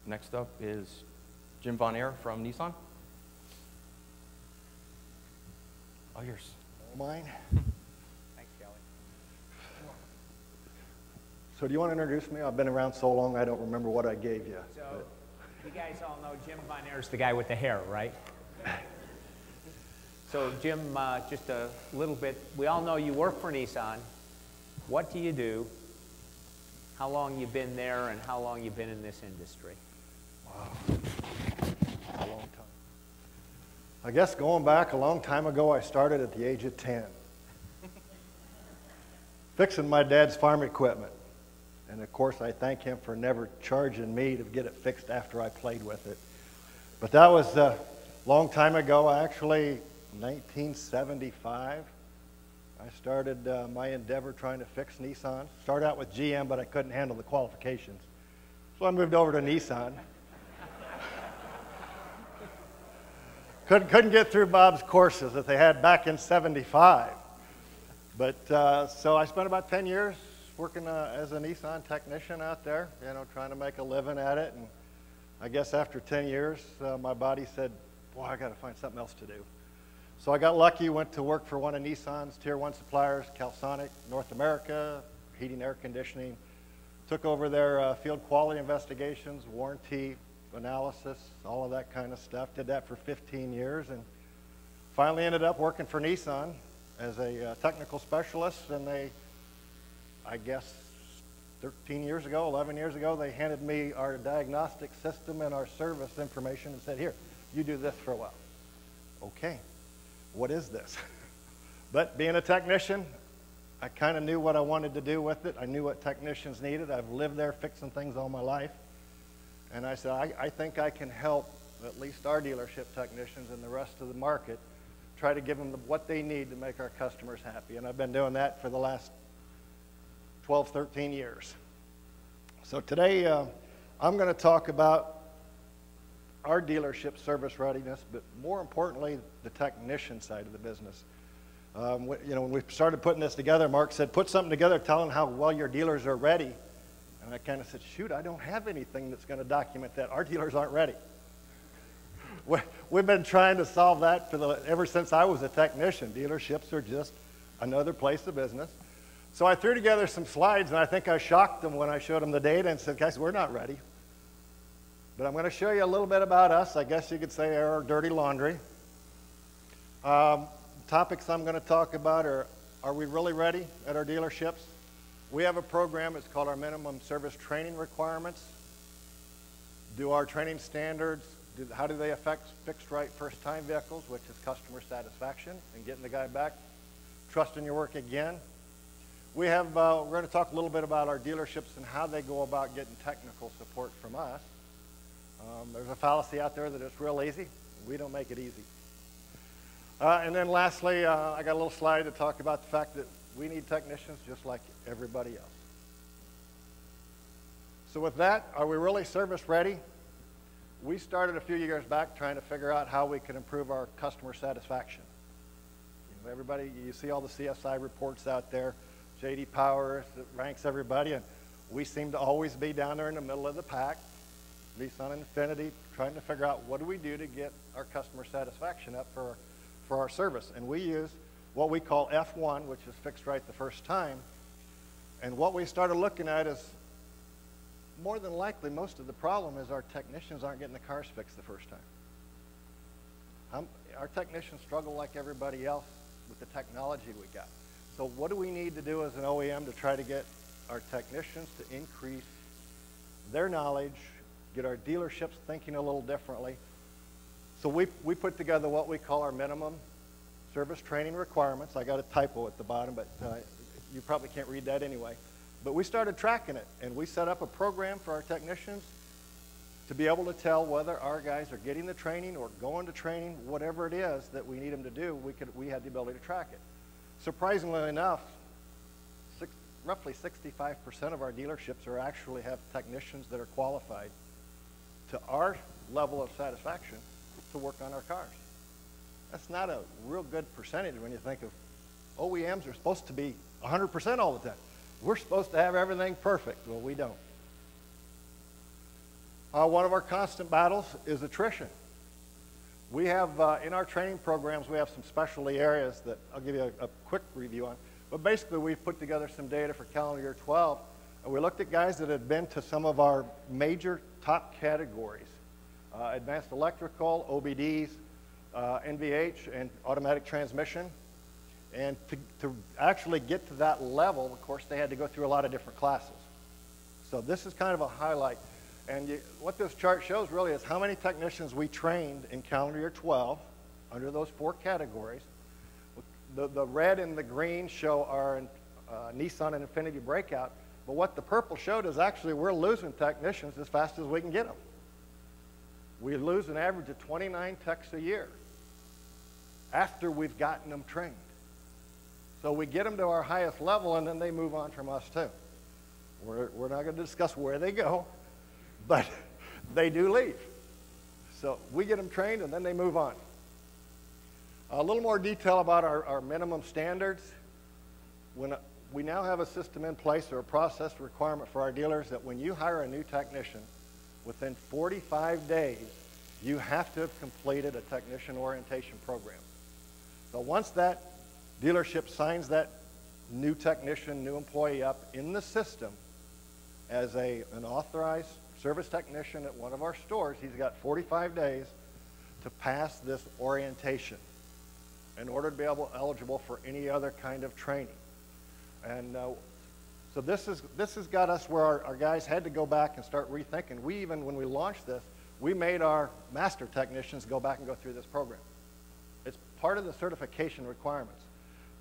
Next up is Jim Von Ehr from Nissan. All yours. All mine. Thanks, Kelly. So do you want to introduce me? I've been around so long I don't remember what I gave you. So you guys all know Jim Von Ehr's the guy with the hair, right? So Jim, just a little bit, we all know you work for Nissan. What do you do? How long you been there and how long you been in this industry? Wow. A long time. I guess going back a long time ago, I started at the age of 10. Fixing my dad's farm equipment. And of course, I thank him for never charging me to get it fixed after I played with it. But that was a long time ago, actually 1975. I started my endeavor trying to fix Nissan. Started out with GM, but I couldn't handle the qualifications. So I moved over to Nissan. Couldn't get through Bob's courses that they had back in '75. But so I spent about 10 years working as a Nissan technician out there, trying to make a living at it. And I guess after 10 years, my body said, boy, I got to find something else to do. So I got lucky, went to work for one of Nissan's Tier 1 suppliers, Calsonic, North America, heating, air conditioning. Took over their field quality investigations, warranty analysis, all of that kind of stuff. Did that for 15 years and finally ended up working for Nissan as a technical specialist. And they, I guess, 13 years ago, 11 years ago, they handed me our diagnostic system and our service information and said, here, you do this for a while. Okay, what is this? But being a technician, I kind of knew what I wanted to do with it. I knew what technicians needed. I've lived there fixing things all my life. And I said, I think I can help at least our dealership technicians and the rest of the market try to give them what they need to make our customers happy. And I've been doing that for the last 12, 13 years. So today, I'm going to talk about our dealership service readiness, but more importantly, the technician side of the business. When we started putting this together, Mark said, put something together telling how well your dealers are ready. And I kind of said, shoot, I don't have anything that's going to document that. Our dealers aren't ready. We've been trying to solve that ever since I was a technician. Dealerships are just another place of business. So I threw together some slides, and I think I shocked them when I showed them the data and said, guys, we're not ready. But I'm going to show you a little bit about us. I guess you could say our dirty laundry. Topics I'm going to talk about are we really ready at our dealerships? We have a program, it's called our minimum service training requirements. Do our training standards, how do they affect fixed right first time vehicles, which is customer satisfaction and getting the guy back, trusting your work again. We have, we're going to talk a little bit about our dealerships and how they go about getting technical support from us. There's a fallacy out there that it's real easy. We don't make it easy. And then lastly, I got a little slide to talk about the fact that we need technicians just like everybody else. So with that, are we really service ready? We started a few years back trying to figure out how we could improve our customer satisfaction. Everybody, you see all the CSI reports out there, J.D. Power that ranks everybody, and we seem to always be down there in the middle of the pack. Nissan and Infiniti, trying to figure out what do we do to get our customer satisfaction up for our service. And we use what we call F1, which is fixed right the first time. And what we started looking at is more than likely most of the problem is our technicians aren't getting the cars fixed the first time. Our technicians struggle like everybody else with the technology we got. So what do we need to do as an OEM to try to get our technicians to increase their knowledge, get our dealerships thinking a little differently? So we put together what we call our minimum service training requirements. I got a typo at the bottom, but you probably can't read that anyway. But we started tracking it, and we set up a program for our technicians to be able to tell whether our guys are getting the training or going to training, whatever it is that we need them to do, we had the ability to track it. Surprisingly enough, roughly 65% of our dealerships actually have technicians that are qualified to our level of satisfaction to work on our cars. That's not a real good percentage when you think of OEMs are supposed to be 100% all the time. We're supposed to have everything perfect. Well, we don't. One of our constant battles is attrition. We have, in our training programs, we have some specialty areas that I'll give you a quick review on. But basically, we've put together some data for calendar year 12, and we looked at guys that had been to some of our major top categories, advanced electrical, OBDs, NVH, and automatic transmission. And to actually get to that level, of course, they had to go through a lot of different classes. So this is kind of a highlight. And what this chart shows really is how many technicians we trained in calendar year 12 under those 4 categories. The red and the green show our Nissan and Infiniti breakout, but what the purple showed is actually we're losing technicians as fast as we can get them. We lose an average of 29 techs a year after we've gotten them trained. So we get them to our highest level, and then they move on from us too. We're not going to discuss where they go, but they do leave. So we get them trained, and then they move on. A little more detail about our minimum standards. We now have a system in place or a process requirement for our dealers that when you hire a new technician, within 45 days, you have to have completed a technician orientation program. So once that dealership signs that new technician, new employee up in the system as an authorized service technician at one of our stores, he's got 45 days to pass this orientation in order to be eligible for any other kind of training. And so this has got us where our guys had to go back and start rethinking. We even, when we launched this, we made our master technicians go back and go through this program. It's part of the certification requirements.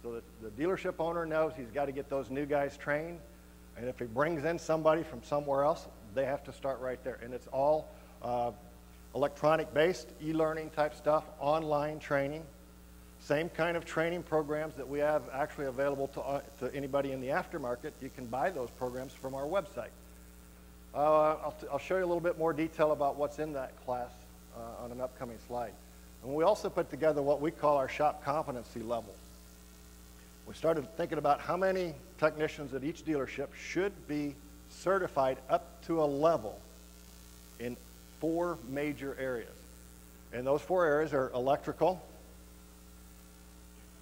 So that the dealership owner knows he's got to get those new guys trained, and if he brings in somebody from somewhere else, they have to start right there. And it's all electronic-based, e-learning type stuff, online training. Same kind of training programs that we have actually available to anybody in the aftermarket. You can buy those programs from our website. I'll show you a little bit more detail about what's in that class on an upcoming slide. And we also put together what we call our shop competency level. We started thinking about how many technicians at each dealership should be certified up to a level in 4 major areas. And those 4 areas are electrical,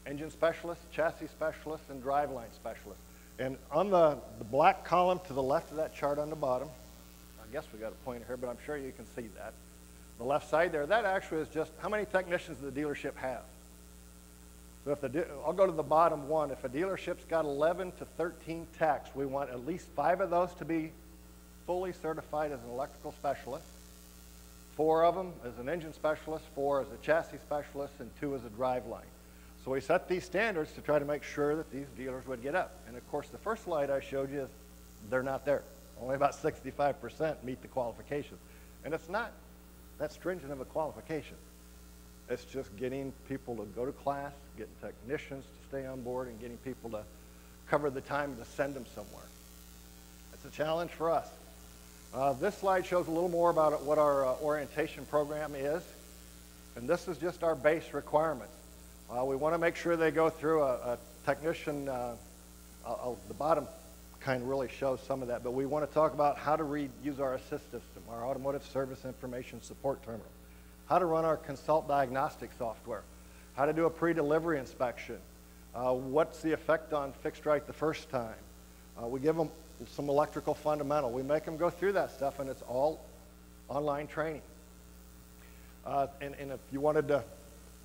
engine specialist, chassis specialist, and driveline specialist. And on the black column to the left of that chart on the bottom, I guess we got a pointer here, but I'm sure you can see that. The left side there, that actually is just how many technicians the dealership has. So I'll go to the bottom one. If a dealership's got 11 to 13 techs, we want at least 5 of those to be fully certified as an electrical specialist, 4 of them as an engine specialist, 4 as a chassis specialist, and 2 as a driveline. So we set these standards to try to make sure that these dealers would get up. And of course, the first slide I showed you, they're not there. Only about 65% meet the qualifications. And it's not that stringent of a qualification. It's just getting people to go to class, getting technicians to stay on board, and getting people to cover the time to send them somewhere. It's a challenge for us. This slide shows a little more about what our orientation program is. And this is just our base requirements. We want to make sure they go through a technician, the bottom kind of really shows some of that, but we want to talk about how to use our assist system, our automotive service information support terminal, how to run our consult diagnostic software, how to do a pre-delivery inspection, what's the effect on fixed right the first time. We give them some electrical fundamental. We make them go through that stuff, and it's all online training. And if you wanted to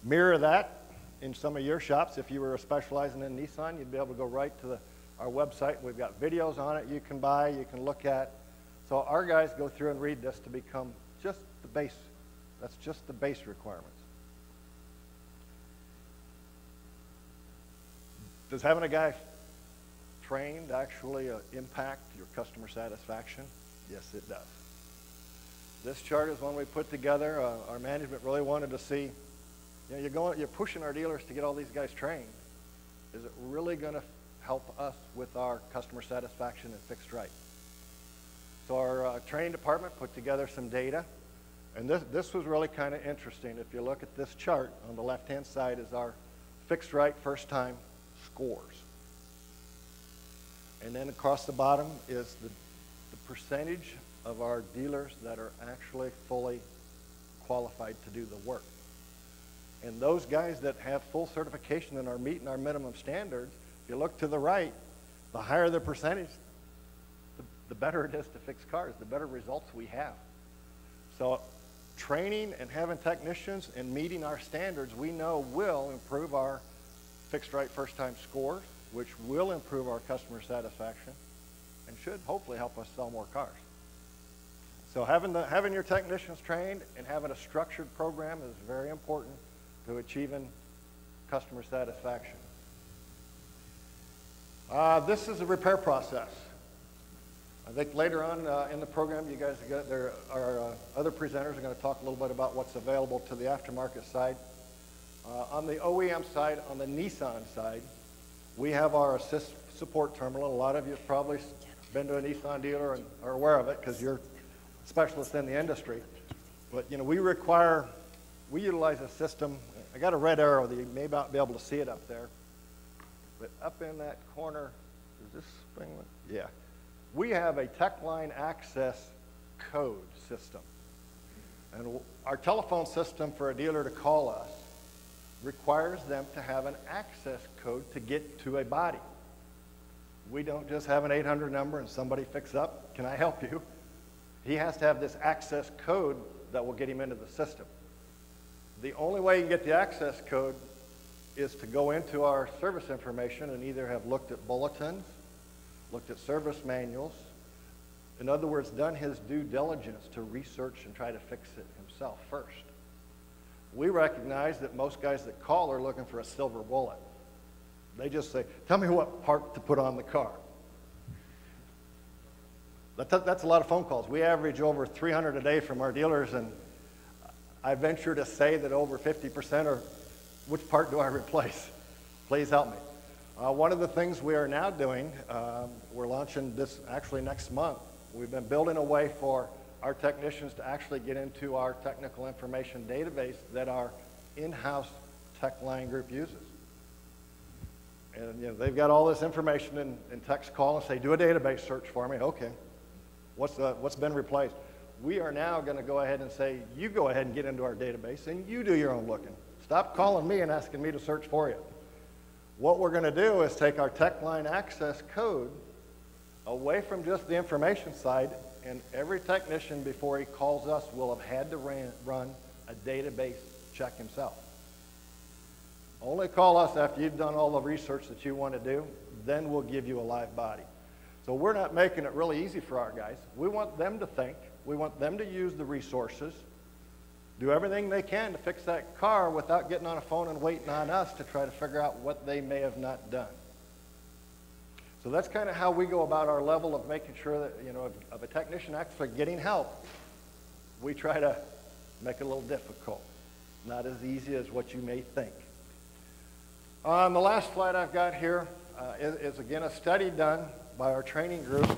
mirror that in some of your shops, if you were specializing in Nissan, you'd be able to go right to our website. We've got videos on it you can buy, you can look at. So our guys go through and read this to become just the base. That's just the base requirements. Does having a guy trained actually impact your customer satisfaction? Yes, it does. This chart is one we put together. Our management really wanted to see, you know, you're pushing our dealers to get all these guys trained. Is it really going to help us with our customer satisfaction and fixed right? So our training department put together some data, and this was really kind of interesting. If you look at this chart, on the left-hand side is our fixed right first time scores. And then across the bottom is the percentage of our dealers that are actually fully qualified to do the work. And those guys that have full certification and are meeting our minimum standards, if you look to the right, the higher the percentage, the better it is to fix cars, the better results we have. So training and having technicians and meeting our standards, we know will improve our fixed right first time scores, which will improve our customer satisfaction and should hopefully help us sell more cars. So having your technicians trained and having a structured program is very important to achieving customer satisfaction. This is a repair process. I think later on in the program, you guys there are other presenters are going to talk a little bit about what's available to the aftermarket side. On the OEM side, on the Nissan side, we have our assist support terminal. A lot of you have probably been to a Nissan dealer and are aware of it because you're specialists in the industry. But you know, we utilize a system. I got a red arrow that you may not be able to see it up there. But up in that corner, is this thing? Yeah. We have a TechLine access code system. And our telephone system for a dealer to call us requires them to have an access code to get to a body. We don't just have an 800 number and somebody fix up, can I help you? He has to have this access code that will get him into the system. The only way you can get the access code is to go into our service information and either have looked at bulletins, looked at service manuals, in other words, done his due diligence to research and try to fix it himself first. We recognize that most guys that call are looking for a silver bullet. They just say, tell me what part to put on the car. That's a lot of phone calls. We average over 300 a day from our dealers, and I venture to say that over 50% are, which part do I replace? Please help me. One of the things we are now doing, we're launching this actually next month. We've been building a way for our technicians to actually get into our technical information database that our in-house TechLine group uses. And you know, they've got all this information, and techs call and say, do a database search for me. Okay. What's been replaced? We are now going to go ahead and say, you go ahead and get into our database and you do your own looking. Stop calling me and asking me to search for you. What we're going to do is take our TechLine access code away from just the information side, and every technician before he calls us will have had to run a database check himself. Only call us after you've done all the research that you want to do, then we'll give you a live body. So we're not making it really easy for our guys. We want them to think. We want them to use the resources, do everything they can to fix that car without getting on a phone and waiting on us to try to figure out what they may have not done. So that's kind of how we go about our level of making sure that, you know, of a technician actually getting help. We try to make it a little difficult, not as easy as what you may think. The last slide I've got here is again a study done by our training group.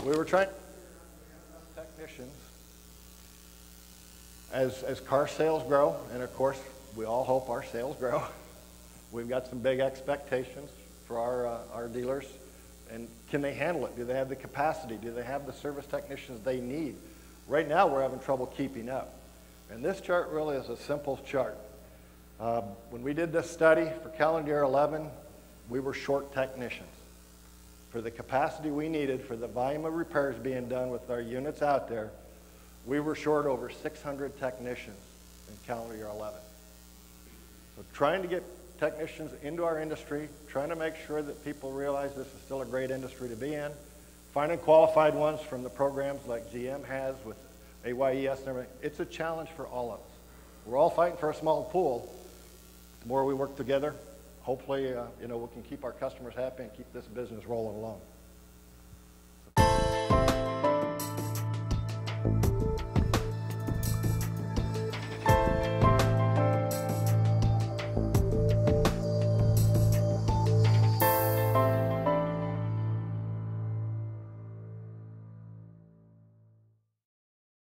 We were trying to get enough technicians as car sales grow, and of course we all hope our sales grow. We've got some big expectations for our dealers, and can they handle it? Do they have the capacity? Do they have the service technicians they need? Right now we're having trouble keeping up, and this chart really is a simple chart. When we did this study for calendar year 11, we were short technicians. For the capacity we needed, for the volume of repairs being done with our units out there, we were short over 600 technicians in calendar year 11. So trying to get technicians into our industry, trying to make sure that people realize this is still a great industry to be in, finding qualified ones from the programs like GM has with AYES and everything, it's a challenge for all of us. We're all fighting for a small pool. The more we work together, hopefully, you know, we can keep our customers happy and keep this business rolling along.